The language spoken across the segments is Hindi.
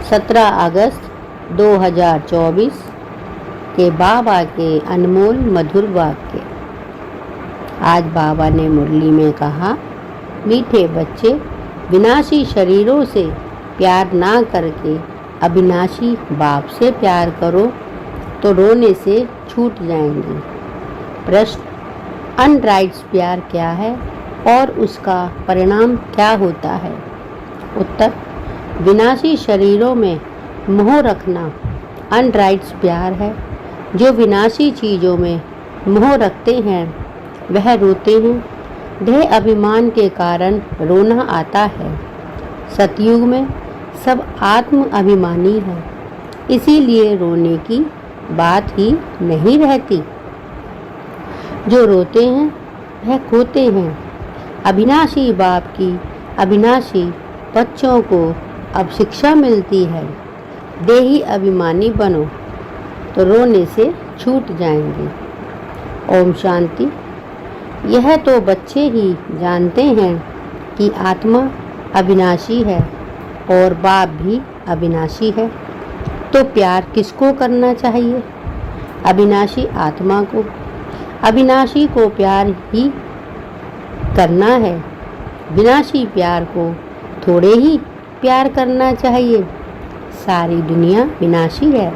17 अगस्त 2024 के बाबा के अनमोल मधुर वाक्य। आज बाबा ने मुरली में कहा, मीठे बच्चे, विनाशी शरीरों से प्यार ना करके अविनाशी बाप से प्यार करो तो रोने से छूट जाएंगे। प्रश्न, अनराइट्स प्यार क्या है और उसका परिणाम क्या होता है? उत्तर, विनाशी शरीरों में मोह रखना अनराइट्स प्यार है। जो विनाशी चीज़ों में मोह रखते हैं वह रोते हैं। देह अभिमान के कारण रोना आता है। सतयुग में सब आत्म अभिमानी है, इसीलिए रोने की बात ही नहीं रहती। जो रोते हैं वह खोते हैं। अविनाशी बाप की अविनाशी बच्चों को अब शिक्षा मिलती है, देही अभिमानी बनो तो रोने से छूट जाएंगे। ओम शांति। यह तो बच्चे ही जानते हैं कि आत्मा अविनाशी है और बाप भी अविनाशी है, तो प्यार किसको करना चाहिए? अविनाशी आत्मा को। अविनाशी को प्यार ही करना है। विनाशी प्यार को थोड़े ही प्यार करना चाहिए। सारी दुनिया विनाशी है,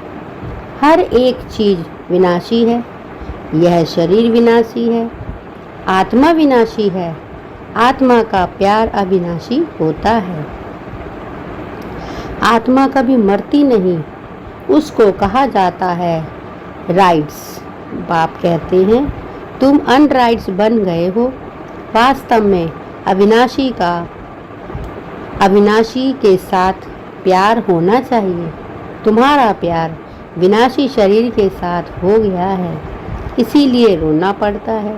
हर एक चीज़ विनाशी है। यह शरीर विनाशी है, आत्मा विनाशी है। आत्मा का प्यार अविनाशी होता है। आत्मा कभी मरती नहीं, उसको कहा जाता है राइट्स। बाप कहते हैं, तुम अनराइट्स बन गए हो। वास्तव में अविनाशी के साथ प्यार होना चाहिए। तुम्हारा प्यार विनाशी शरीर के साथ हो गया है, इसीलिए रोना पड़ता है।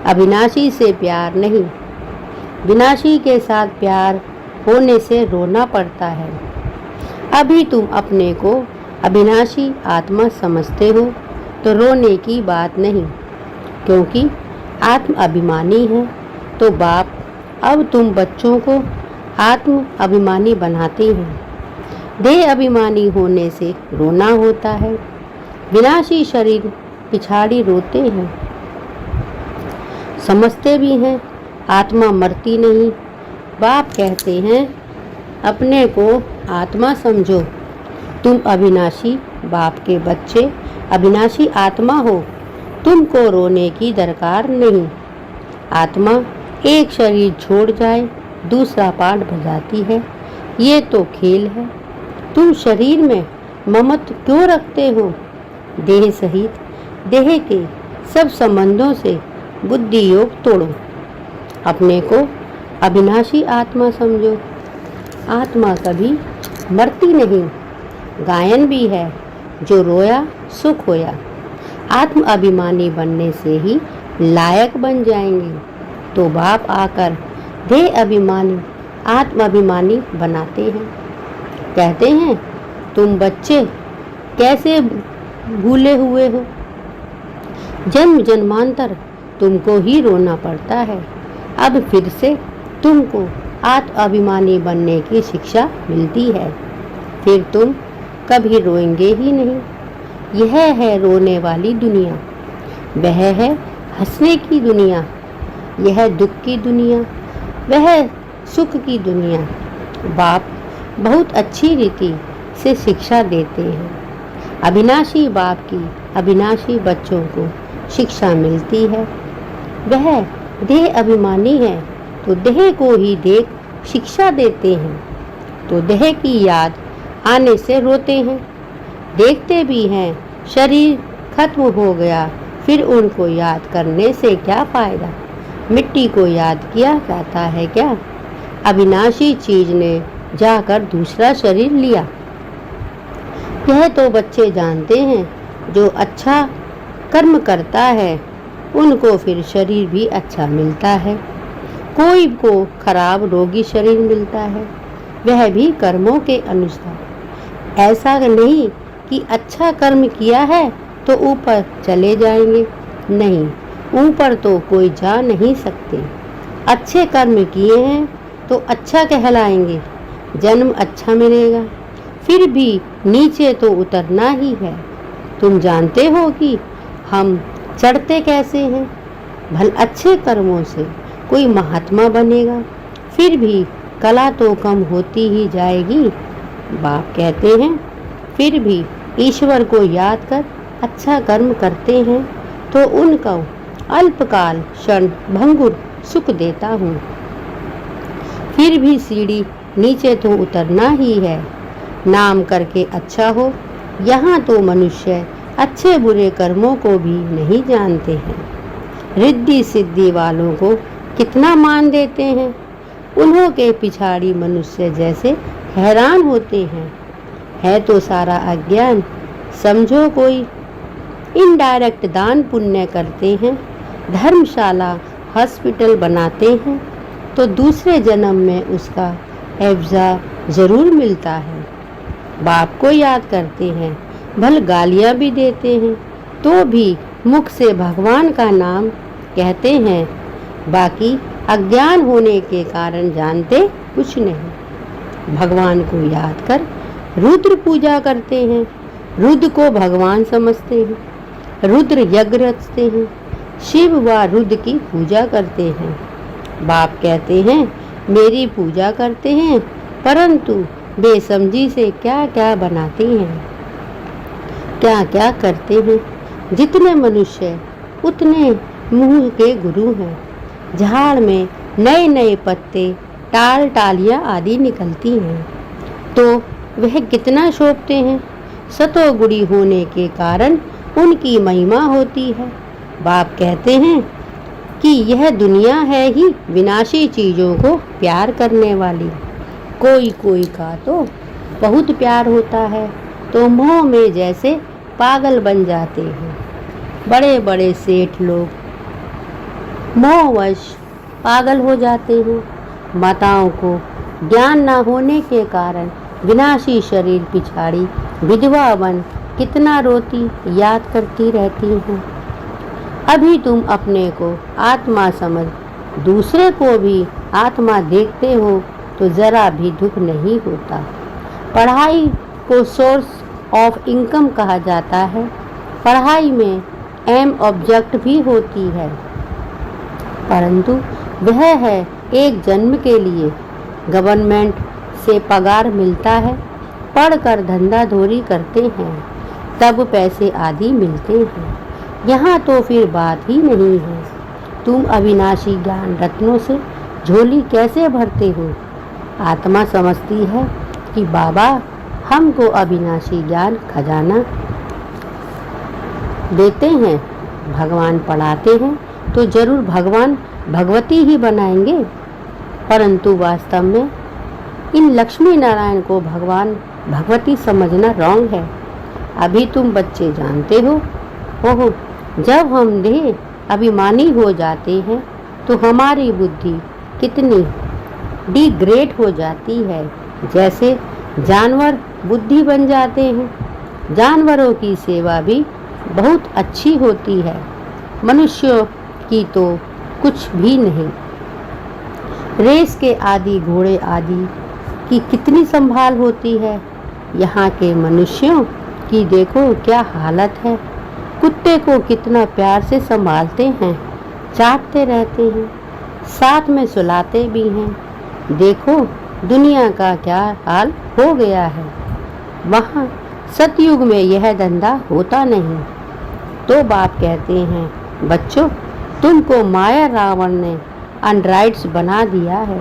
अविनाशी से प्यार नहीं, विनाशी के साथ प्यार होने से रोना पड़ता है। अभी तुम अपने को अविनाशी आत्मा समझते हो तो रोने की बात नहीं, क्योंकि आत्म अभिमानी है। तो बाप अब तुम बच्चों को आत्म अभिमानी बनाते हैं। देह अभिमानी होने से रोना होता है। विनाशी शरीर पिछाड़ी रोते हैं। समझते भी हैं आत्मा मरती नहीं। बाप कहते हैं, अपने को आत्मा समझो। तुम अविनाशी बाप के बच्चे अविनाशी आत्मा हो, तुमको रोने की दरकार नहीं। आत्मा एक शरीर छोड़ जाए दूसरा पाठ बजाती है, ये तो खेल है। तुम शरीर में ममत्व क्यों रखते हो? देह सहित देह के सब संबंधों से बुद्धि योग तोड़ो। अपने को अविनाशी आत्मा समझो। आत्मा कभी मरती नहीं। गायन भी है, जो रोया सुख होया। आत्म अभिमानी बनने से ही लायक बन जाएंगे। तो बाप आकर देह अभिमानी आत्म अभिमानी बनाते हैं। कहते हैं, तुम बच्चे कैसे भूले हुए हो? जन्म जन्मांतर तुमको ही रोना पड़ता है। अब फिर से तुमको आत्म अभिमानी बनने की शिक्षा मिलती है, फिर तुम कभी रोएंगे ही नहीं। यह है रोने वाली दुनिया, वह है हंसने की दुनिया। यह दुख की दुनिया, वह सुख की दुनिया। बाप बहुत अच्छी रीति से शिक्षा देते हैं। अविनाशी बाप की अविनाशी बच्चों को शिक्षा मिलती है। वह देह अभिमानी है तो देह को ही देख शिक्षा देते हैं, तो देह की याद आने से रोते हैं। देखते भी हैं शरीर खत्म हो गया, फिर उनको याद करने से क्या फ़ायदा? मिट्टी को याद किया जाता है क्या? अविनाशी चीज़ ने जाकर दूसरा शरीर लिया। यह तो बच्चे जानते हैं, जो अच्छा कर्म करता है उनको फिर शरीर भी अच्छा मिलता है। कोई को खराब रोगी शरीर मिलता है, वह भी कर्मों के अनुसार। ऐसा नहीं कि अच्छा कर्म किया है तो ऊपर चले जाएंगे, नहीं, ऊपर तो कोई जा नहीं सकते। अच्छे कर्म किए हैं तो अच्छा कहलाएंगे, जन्म अच्छा मिलेगा, फिर भी नीचे तो उतरना ही है। तुम जानते हो कि हम चढ़ते कैसे हैं? भल अच्छे कर्मों से कोई महात्मा बनेगा, फिर भी कला तो कम होती ही जाएगी। बाप कहते हैं, फिर भी ईश्वर को याद कर अच्छा कर्म करते हैं तो उनको अल्पकाल क्षण भंगुर सुख देता हूँ। फिर भी सीढ़ी नीचे तो उतरना ही है। नाम करके अच्छा हो, यहाँ तो मनुष्य अच्छे बुरे कर्मों को भी नहीं जानते हैं। रिद्धि सिद्धि वालों को कितना मान देते हैं, उन्हों के पिछाड़ी मनुष्य जैसे हैरान होते हैं। है तो सारा अज्ञान। समझो कोई इनडायरेक्ट दान पुण्य करते हैं, धर्मशाला हॉस्पिटल बनाते हैं, तो दूसरे जन्म में उसका एवजा ज़रूर मिलता है। बाप को याद करते हैं, भल गालियाँ भी देते हैं, तो भी मुख से भगवान का नाम कहते हैं। बाकी अज्ञान होने के कारण जानते कुछ नहीं। भगवान को याद कर रुद्र पूजा करते हैं, रुद्र को भगवान समझते हैं, रुद्र यज्ञ रचते हैं, शिव व रुद्र की पूजा करते हैं। बाप कहते हैं, मेरी पूजा करते हैं, परंतु बेसमझी से क्या क्या बनाते हैं, क्या क्या करते हैं। जितने मनुष्य उतने मुँह के गुरु हैं। झाड़ में नए नए पत्ते, टाल टालियाँ आदि निकलती हैं, तो वह कितना शोभते हैं। सतोगुणी होने के कारण उनकी महिमा होती है। बाप कहते हैं कि यह दुनिया है ही विनाशी चीज़ों को प्यार करने वाली। कोई कोई का तो बहुत प्यार होता है, तो मोह में जैसे पागल बन जाते हैं। बड़े बड़े सेठ लोग मोहवश पागल हो जाते हैं। माताओं को ज्ञान न होने के कारण विनाशी शरीर पिछाड़ी विधवा बन कितना रोती याद करती रहती हैं। अभी तुम अपने को आत्मा समझ दूसरे को भी आत्मा देखते हो तो ज़रा भी दुख नहीं होता। पढ़ाई को सोर्स ऑफ इनकम कहा जाता है। पढ़ाई में एम ऑब्जेक्ट भी होती है, परंतु वह है एक जन्म के लिए। गवर्नमेंट से पगार मिलता है, पढ़कर धंधा धोरी करते हैं, तब पैसे आदि मिलते हैं। यहाँ तो फिर बात ही नहीं है। तुम अविनाशी ज्ञान रत्नों से झोली कैसे भरते हो? आत्मा समझती है कि बाबा हमको अविनाशी ज्ञान खजाना देते हैं। भगवान पढ़ाते हैं तो जरूर भगवान भगवती ही बनाएंगे, परंतु वास्तव में इन लक्ष्मी नारायण को भगवान भगवती समझना रॉन्ग है। अभी तुम बच्चे जानते हो, ओहो जब हम देह अभिमानी हो जाते हैं तो हमारी बुद्धि कितनी डिग्रेड हो जाती है। जैसे जानवर बुद्धि बन जाते हैं। जानवरों की सेवा भी बहुत अच्छी होती है, मनुष्यों की तो कुछ भी नहीं। रेस के आदि घोड़े आदि की कितनी संभाल होती है। यहाँ के मनुष्यों की देखो क्या हालत है। कुत्ते को कितना प्यार से संभालते हैं, चाटते रहते हैं, साथ में सुलाते भी हैं। देखो दुनिया का क्या हाल हो गया है। वहाँ सतयुग में यह धंधा होता नहीं। तो बाप कहते हैं, बच्चों तुमको माया रावण ने अनराइट्स बना दिया है।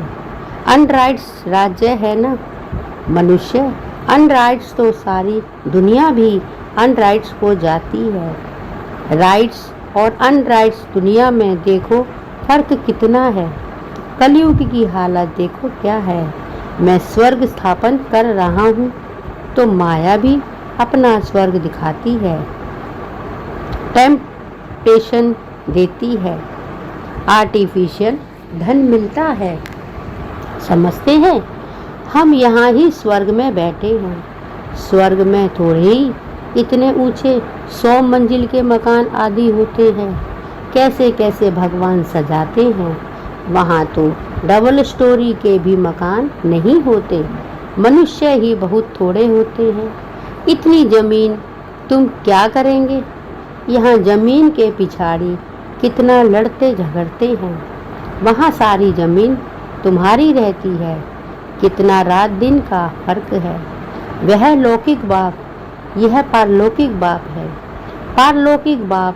अनराइट्स राज्य है ना मनुष्य, अनराइट्स तो सारी दुनिया भी अनराइट्स हो जाती है। राइट्स और अनराइट्स दुनिया में देखो फर्क कितना है। कलयुग की हालत देखो क्या है। मैं स्वर्ग स्थापन कर रहा हूँ तो माया भी अपना स्वर्ग दिखाती है, टेम्पटेशन देती है, आर्टिफिशियल धन मिलता है। समझते हैं हम यहाँ ही स्वर्ग में बैठे हैं। स्वर्ग में थोड़े ही इतने ऊंचे 100 मंजिल के मकान आदि होते हैं। कैसे कैसे भगवान सजाते हैं। वहाँ तो डबल स्टोरी के भी मकान नहीं होते। मनुष्य ही बहुत थोड़े होते हैं। इतनी जमीन तुम क्या करेंगे? यहाँ जमीन के पिछाड़ी कितना लड़ते झगड़ते हैं। वहाँ सारी जमीन तुम्हारी रहती है। कितना रात दिन का फर्क है। वह लौकिक बाप, यह पारलौकिक बाप है। पारलौकिक बाप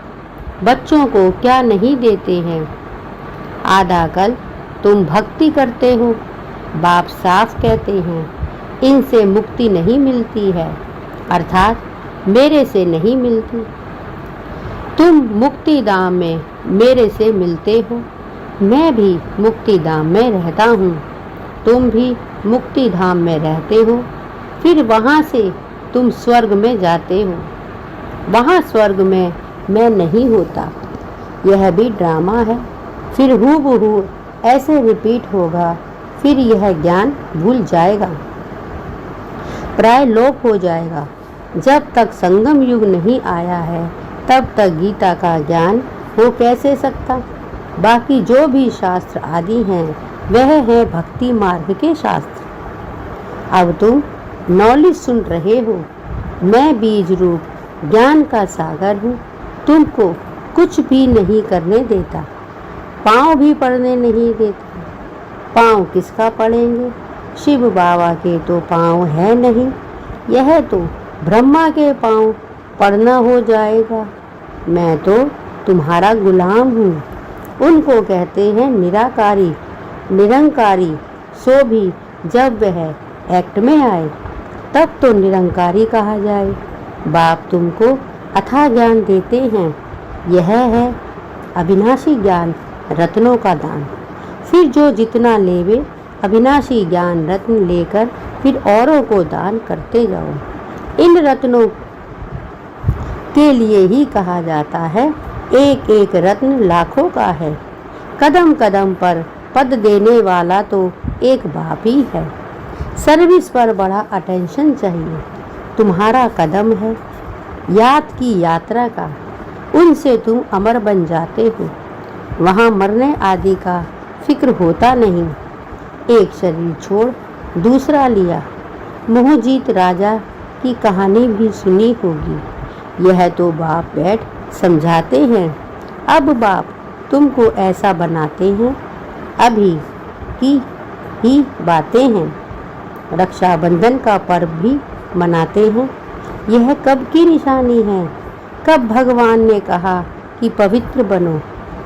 बच्चों को क्या नहीं देते हैं। आधा कल तुम भक्ति करते हो। बाप साफ कहते हैं, इनसे मुक्ति नहीं मिलती है, अर्थात मेरे से नहीं मिलती। तुम मुक्ति धाम में मेरे से मिलते हो। मैं भी मुक्ति धाम में रहता हूँ। तुम भी मुक्ति धाम में रहते हो। फिर वहाँ से तुम स्वर्ग में जाते हो। वहाँ स्वर्ग में मैं नहीं होता। यह भी ड्रामा है। फिर हूबहू ऐसे रिपीट होगा। फिर यह ज्ञान भूल जाएगा, प्राय लोप हो जाएगा। जब तक संगम युग नहीं आया है तब तक गीता का ज्ञान हो कैसे सकता। बाकी जो भी शास्त्र आदि हैं वह है भक्ति मार्ग के शास्त्र। अब तुम नॉलेज सुन रहे हो। मैं बीज रूप ज्ञान का सागर हूँ। तुमको कुछ भी नहीं करने देता। पाँव भी पड़ने नहीं देता। पाँव किसका पड़ेंगे? शिव बाबा के तो पाँव है नहीं। यह तो ब्रह्मा के पाँव पड़ना हो जाएगा। मैं तो तुम्हारा गुलाम हूँ। उनको कहते हैं निराकारी, निरंकारी। सो भी जब वह एक्ट में आए तब तो निरंकारी कहा जाए। बाप तुमको अथाह ज्ञान देते हैं। यह है अविनाशी ज्ञान, रत्नों का दान। फिर जो जितना लेवे अविनाशी ज्ञान रत्न लेकर फिर औरों को दान करते जाओ। इन रत्नों के लिए ही कहा जाता है, एक एक रत्न लाखों का है। कदम कदम पर पद देने वाला तो एक बाप ही है। सर्विस पर बड़ा अटेंशन चाहिए। तुम्हारा कदम है याद की यात्रा का। उनसे तुम अमर बन जाते हो। वहाँ मरने आदि का फिक्र होता नहीं। एक शरीर छोड़ दूसरा लिया। मोहजीत राजा की कहानी भी सुनी होगी। यह तो बाप बैठ समझाते हैं। अब बाप तुमको ऐसा बनाते हैं। अभी की ही बातें हैं। रक्षाबंधन का पर्व भी मनाते हैं। यह कब की निशानी है? कब भगवान ने कहा कि पवित्र बनो?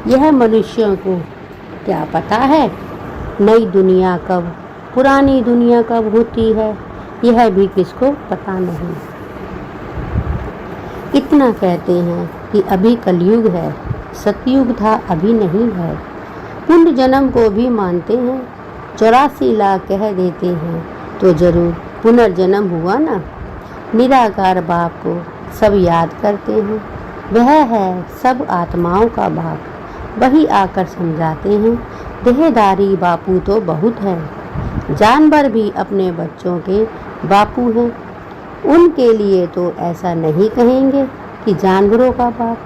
यह मनुष्यों को क्या पता है? नई दुनिया कब, पुरानी दुनिया कब होती है, यह भी किसको पता नहीं। इतना कहते हैं कि अभी कलयुग है, सतयुग था अभी नहीं है। पुण्य जन्म को भी मानते हैं। 84 लाख कह देते हैं तो जरूर पुनर्जन्म हुआ ना। निराकार बाप को सब याद करते हैं। वह है सब आत्माओं का बाप। वही आकर समझाते हैं। देहधारी बापू तो बहुत हैं। जानवर भी अपने बच्चों के बापू हैं। उनके लिए तो ऐसा नहीं कहेंगे कि जानवरों का बाप।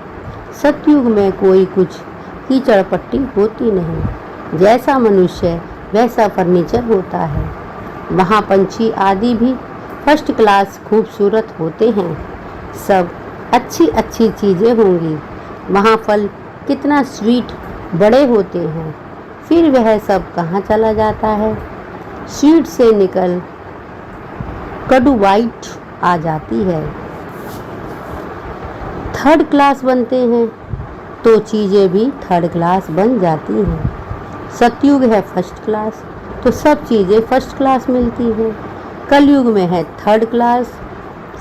सतयुग में कोई कुछ कीचड़ पट्टी होती नहीं। जैसा मनुष्य वैसा फर्नीचर होता है। वहाँ पंछी आदि भी फर्स्ट क्लास खूबसूरत होते हैं। सब अच्छी अच्छी चीज़ें होंगी। वहाँ फल कितना स्वीट बड़े होते हैं। फिर वह सब कहाँ चला जाता है? स्वीट से निकल कड़ू वाइट आ जाती है। थर्ड क्लास बनते हैं तो चीज़ें भी थर्ड क्लास बन जाती हैं। सतयुग है फर्स्ट क्लास तो सब चीज़ें फर्स्ट क्लास मिलती हैं। कलयुग में है थर्ड क्लास।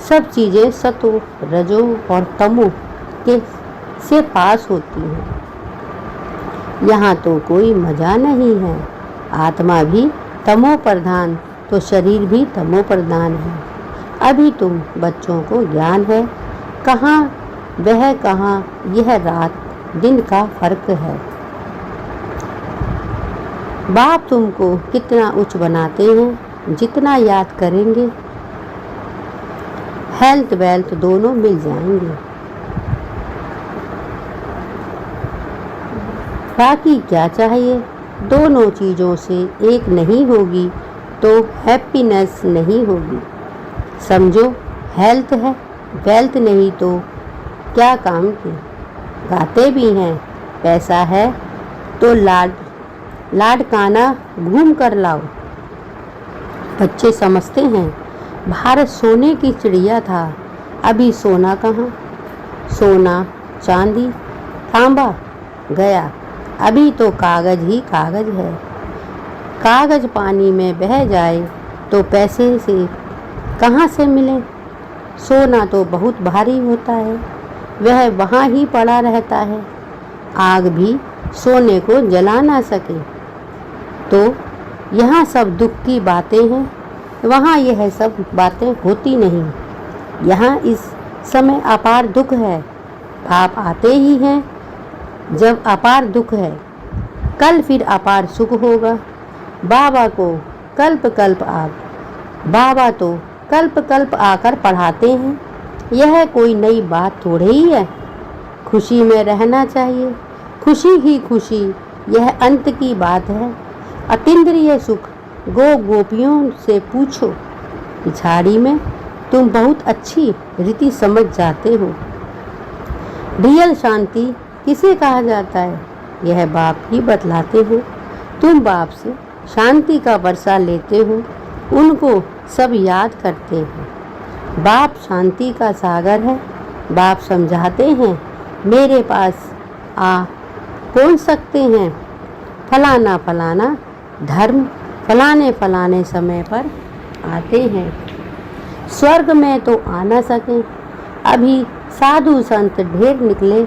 सब चीज़ें सतो, रजो और तमो के से पास होती हैं। यहाँ तो कोई मज़ा नहीं है। आत्मा भी तमो प्रधान तो शरीर भी तमो प्रधान है। अभी तुम बच्चों को ज्ञान है। कहाँ वह कहाँ यह रात दिन का फर्क है। बाप तुमको कितना उच्च बनाते हैं। जितना याद करेंगे हेल्थ वेल्थ दोनों मिल जाएंगे। बाकी क्या चाहिए? दोनों चीज़ों से एक नहीं होगी तो हैप्पीनेस नहीं होगी। समझो, हेल्थ है, वेल्थ नहीं तो क्या काम की। गाते भी हैं, पैसा है तो लाडकाना घूम कर लाओ। बच्चे समझते हैं भारत सोने की चिड़िया था, अभी सोना कहाँ। सोना, चांदी, तांबा गया, अभी तो कागज ही कागज है। कागज पानी में बह जाए तो पैसे से कहाँ से मिले। सोना तो बहुत भारी होता है, वह वहाँ ही पड़ा रहता है। आग भी सोने को जला ना सके। तो यहाँ सब दुख की बातें हैं, वहाँ यह सब बातें होती नहीं। यहाँ इस समय अपार दुख है, पाप आते ही हैं जब अपार दुख है। कल फिर अपार सुख होगा। बाबा तो कल्प कल्प आकर पढ़ाते हैं। यह कोई नई बात थोड़ी ही है। खुशी में रहना चाहिए, खुशी ही खुशी, यह अंत की बात है। अतीन्द्रिय सुख गोपियों से पूछो। झाड़ी में तुम बहुत अच्छी रीति समझ जाते हो। रियल शांति किसे कहा जाता है, यह बाप ही बतलाते हो। तुम बाप से शांति का वर्षा लेते हो, उनको सब याद करते हैं। बाप शांति का सागर है। बाप समझाते हैं, मेरे पास आ कौन सकते हैं। फलाना फलाना धर्म फलाने समय पर आते हैं। स्वर्ग में तो आ ना सके, अभी साधु संत ढेर निकले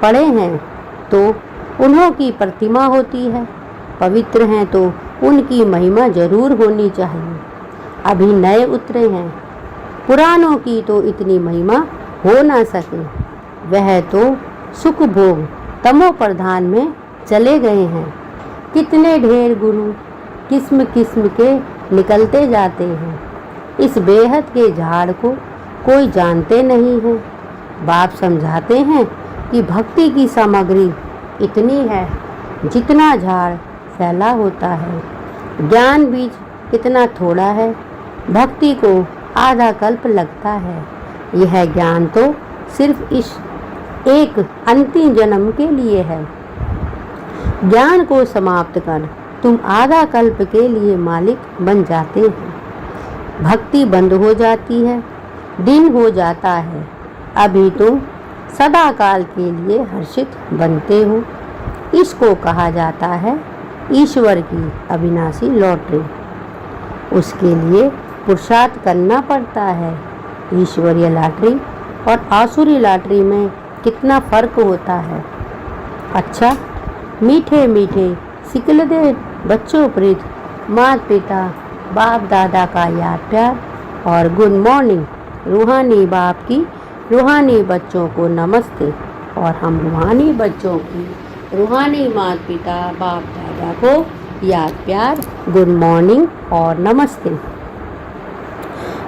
पड़े हैं, तो उन्हों की प्रतिमा होती है। पवित्र हैं तो उनकी महिमा जरूर होनी चाहिए। अभी नए उतरे हैं, पुरानों की तो इतनी महिमा हो ना सके। वह तो सुख भोग तमो प्रधान में चले गए हैं। कितने ढेर गुरु किस्म किस्म के निकलते जाते हैं। इस बेहद के झाड़ को कोई जानते नहीं है। बाप समझाते हैं कि भक्ति की सामग्री इतनी है जितना झाड़ फैला होता है। ज्ञान बीज कितना थोड़ा है, भक्ति को आधा कल्प लगता है। यह ज्ञान तो सिर्फ इस एक अंतिम जन्म के लिए है। ज्ञान को समाप्त कर तुम आधा कल्प के लिए मालिक बन जाते हो। भक्ति बंद हो जाती है, दिन हो जाता है, अभी तुम सदा काल के लिए हर्षित बनते हो। इसको कहा जाता है ईश्वर की अविनाशी लॉटरी। उसके लिए पुरुषार्थ करना पड़ता है। ईश्वरीय लॉटरी और आसुरी लॉटरी में कितना फर्क होता है। अच्छा, मीठे मीठे सिकलदे बच्चों प्रीत, माता पिता बाप दादा का याद प्यार और गुड मॉर्निंग। रूहानी बाप की रूहानी बच्चों को नमस्ते, और हम रूहानी बच्चों की रूहानी माता पिता बाप दादा को याद प्यार, गुड मॉर्निंग और नमस्ते।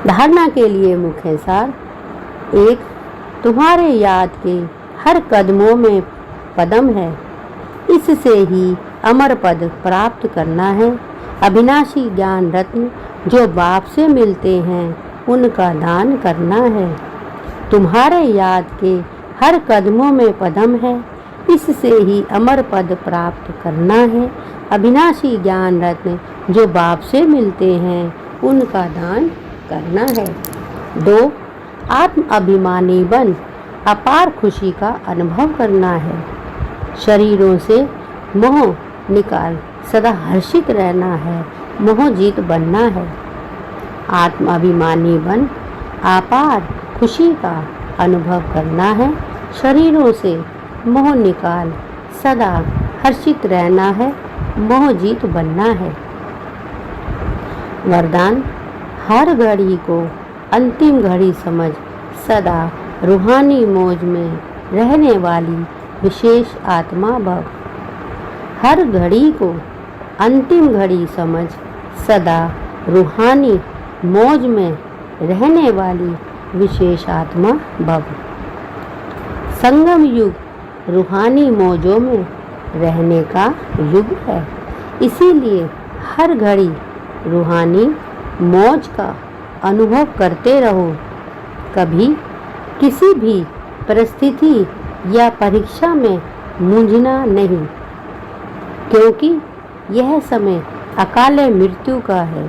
धारणा के लिए मुख्य सार: 1. तुम्हारे याद के हर कदमों में पदम है, इससे ही अमर पद प्राप्त करना है। अविनाशी ज्ञान रत्न जो बाप से मिलते हैं उनका दान करना है। तुम्हारे याद के हर कदमों में पदम है, इससे ही अमर पद प्राप्त करना है। अविनाशी ज्ञान रत्न जो बाप से मिलते हैं उनका दान करना है। 2. आत्म अभिमानी बन अपार खुशी का अनुभव करना है। शरीरों से मोह निकाल सदा हर्षित रहना है, मोह जीत बनना है। आत्म अभिमानी बन अपार खुशी का अनुभव करना है। शरीरों से मोह निकाल सदा हर्षित रहना है, मोह जीत बनना है। वरदान: हर घड़ी को अंतिम घड़ी समझ सदा रूहानी मौज में रहने वाली विशेष आत्मा भव। हर घड़ी को अंतिम घड़ी समझ सदा रूहानी मौज में रहने वाली विशेष आत्मा भव। संगम युग रूहानी मौजों में रहने का युग है, इसीलिए हर घड़ी रूहानी मौज का अनुभव करते रहो। कभी किसी भी परिस्थिति या परीक्षा में मूंझना नहीं, क्योंकि यह समय अकाले मृत्यु का है।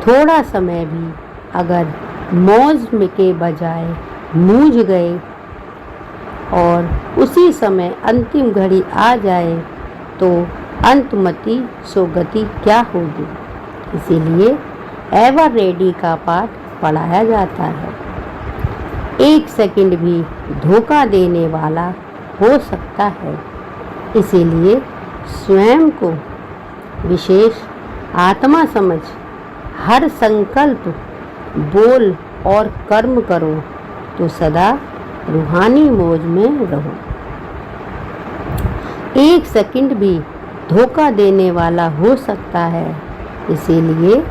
थोड़ा समय भी अगर मौज में के बजाय मूंझ गए और उसी समय अंतिम घड़ी आ जाए तो अंतमति सो गति क्या होगी। इसीलिए एवर रेडी का पाठ पढ़ाया जाता है। एक सेकंड भी धोखा देने वाला हो सकता है, इसीलिए स्वयं को विशेष आत्मा समझ हर संकल्प, बोल और कर्म करो तो सदा रूहानी मौज में रहो। एक सेकंड भी धोखा देने वाला हो सकता है, इसीलिए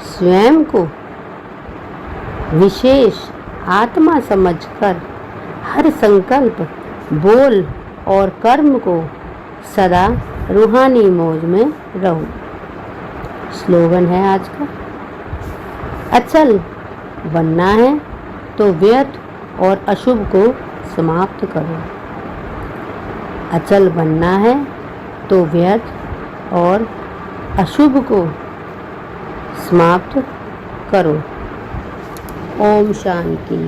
स्वयं को विशेष आत्मा समझकर हर संकल्प, बोल और कर्म को सदा रूहानी मौज में रहो। स्लोगन है आज का, अचल बनना है तो व्यर्थ और अशुभ को समाप्त करो। अचल बनना है तो व्यर्थ और अशुभ को समाप्त करो। ओम शांति।